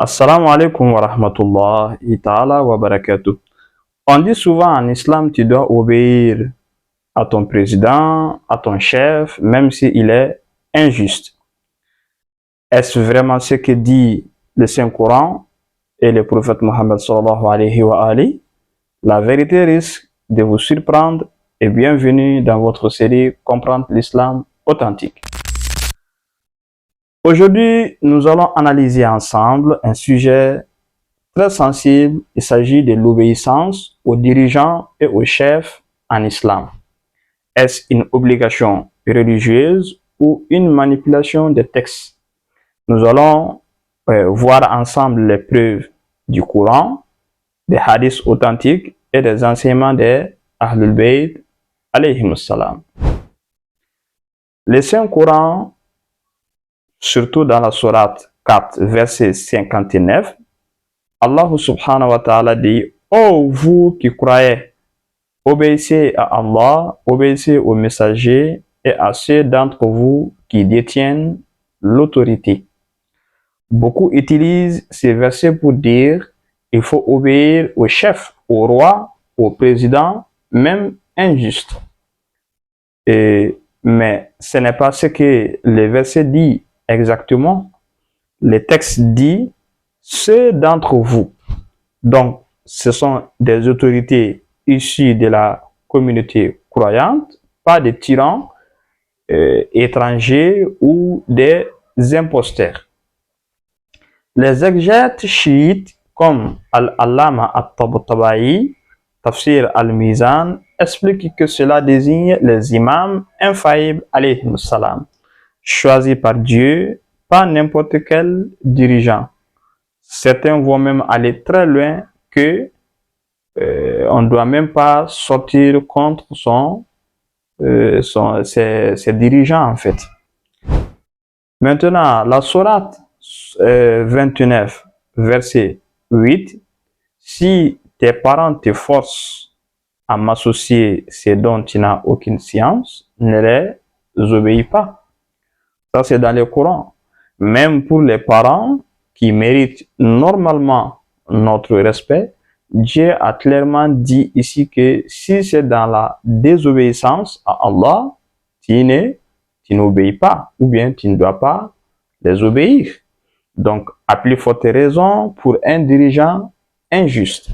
Assalamu alaikum wa rahmatullahi ta'ala wa barakatuh. On dit souvent en islam, tu dois obéir à ton président, à ton chef, même s'il est injuste. Est-ce vraiment ce que dit le Saint-Coran et le prophète Mohammed sallallahu alayhi wa alihi? La vérité risque de vous surprendre et bienvenue dans votre série Comprendre l'islam authentique. Aujourd'hui, nous allons analyser ensemble un sujet très sensible. Il s'agit de l'obéissance aux dirigeants et aux chefs en islam. Est-ce une obligation religieuse ou une manipulation des textes? Nous allons voir ensemble les preuves du Coran, des hadiths authentiques et des enseignements des Ahlul Bayt alayhimus salam. Le Saint-Coran, surtout dans la sourate 4, verset 59, Allah subhanahu wa ta'ala dit: ô vous qui croyez, obéissez à Allah, obéissez aux messagers et à ceux d'entre vous qui détiennent l'autorité. Beaucoup utilisent ces versets pour dire il faut obéir au chef, au roi, au président, même injuste. Mais ce n'est pas ce que le verset dit exactement. Le texte dit ceux d'entre vous. Donc, ce sont des autorités issues de la communauté croyante, pas des tyrans étrangers ou des imposteurs. Les exégètes chiites comme Al-Allama At-Tabatabai, Tafsir Al-Mizan, expliquent que cela désigne les imams infaillibles alayhim salam, choisis par Dieu, pas n'importe quel dirigeant. Certains vont même aller très loin que on ne doit même pas sortir contre ses dirigeants en fait. Maintenant, la sourate 29, verset 8, si tes parents te forcent à m'associer ce dont tu n'as aucune science, ne les obéis pas. Ça, c'est dans le Coran. Même pour les parents qui méritent normalement notre respect, Dieu a clairement dit ici que si c'est dans la désobéissance à Allah, tu n'obéis pas, ou bien tu ne dois pas les obéir. Donc, à plus forte raison pour un dirigeant injuste.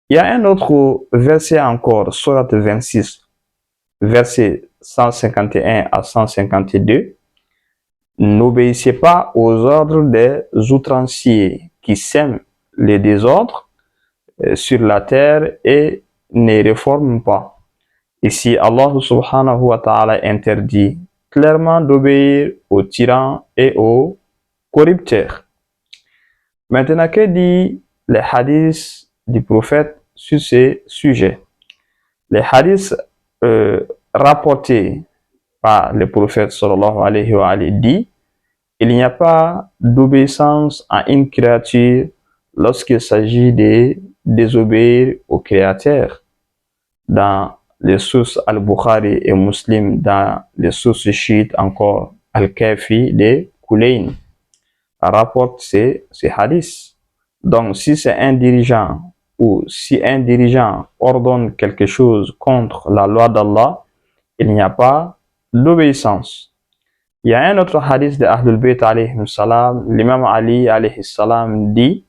Il y a un autre verset encore, sourate 26, verset 151 à 152. N'obéissez pas aux ordres des outranciers qui sèment les désordres sur la terre et ne réforment pas. Ici, Allah subhanahu wa ta'ala interdit clairement d'obéir aux tyrans et aux corrupteurs. Maintenant, que dit les hadiths du prophète sur ces sujets? Les hadiths rapportés par le prophète sallallahu alayhi wa alayhi dit: il n'y a pas d'obéissance à une créature lorsqu'il s'agit de désobéir au Créateur. Dans les sources Al-Bukhari et Muslim, dans les sources chiites encore, Al-Kafi de Kulayn rapporte ces hadiths. Donc, si c'est un dirigeant ou si un dirigeant ordonne quelque chose contre la loi d'Allah, il n'y a pas d'obéissance. Il y a un autre hadith de Ahlul Bayt alayhim salam, l'imam Ali alayhi salam dit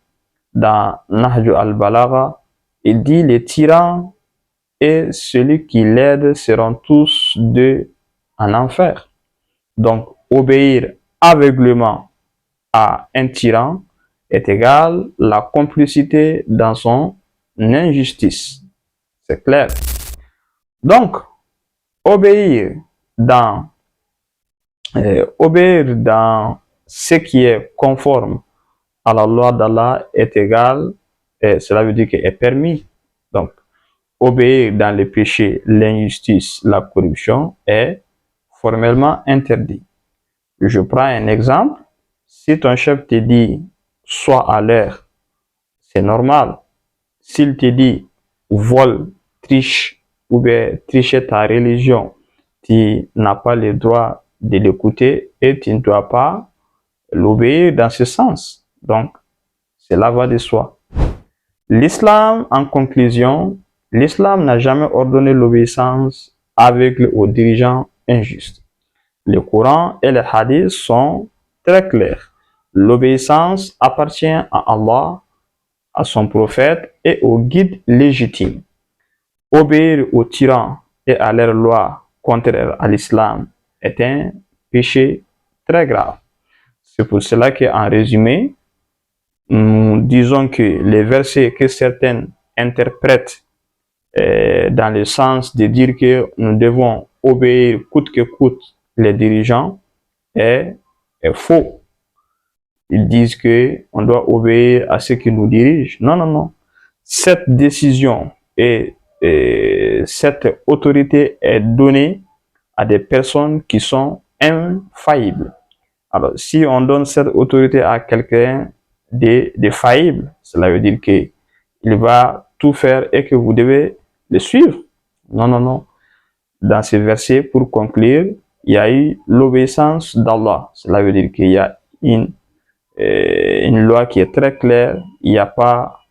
dans Nahju al-Balagha, il dit: les tyrans et celui qui l'aide seront tous deux en enfer. Donc, obéir aveuglément à un tyran est égal la complicité dans son injustice. C'est clair. Donc, obéir dans ce qui est conforme à la loi d'Allah est égal, et cela veut dire qu'il est permis. Donc, obéir dans les péchés, l'injustice, la corruption est formellement interdit. Je prends un exemple. Si ton chef te dit sois à l'heure, c'est normal. S'il te dit vole, triche ou bien tricher ta religion, tu n'as pas le droit de l'écouter et tu ne dois pas l'obéir dans ce sens. Donc, cela va de soi. L'islam, en conclusion, l'islam n'a jamais ordonné l'obéissance aveugle aux dirigeants injustes. Le Coran et les hadiths sont très clairs. L'obéissance appartient à Allah, à son prophète et aux guides légitimes. Obéir aux tyrans et à leurs lois contraires à l'islam est un péché très grave. C'est pour cela qu'en résumé, nous disons que les versets que certains interprètent dans le sens de dire que nous devons obéir coûte que coûte les dirigeants est faux. Ils disent que on doit obéir à ceux qui nous dirigent. Non, non, non. Cette décision et cette autorité est donnée à des personnes qui sont infaillibles. Alors, si on donne cette autorité à quelqu'un de faillible, cela veut dire qu'il va tout faire et que vous devez le suivre. Non, non, non. Dans ce verset, pour conclure, il y a eu l'obéissance d'Allah. Cela veut dire qu'il y a une loi qui est très claire. Il n'y a pas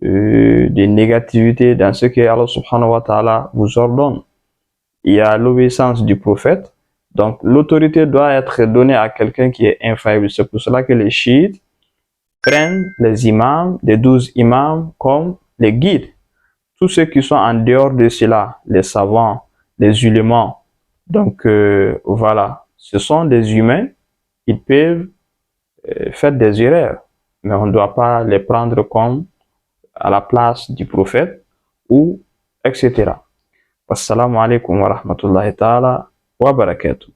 de négativité dans ce que Allah subhanahu wa ta'ala vous ordonne. Il y a l'obéissance du prophète. Donc, l'autorité doit être donnée à quelqu'un qui est infaillible. C'est pour cela que les chiites prennent les imams, les 12 imams, comme les guides. Tous ceux qui sont en dehors de cela, les savants, les ulémas, donc voilà, ce sont des humains, ils peuvent faire des erreurs, mais on ne doit pas les prendre comme à la place du prophète ou etc. Wassalamu alaikum wa rahmatullahi ta'ala wa barakatuh.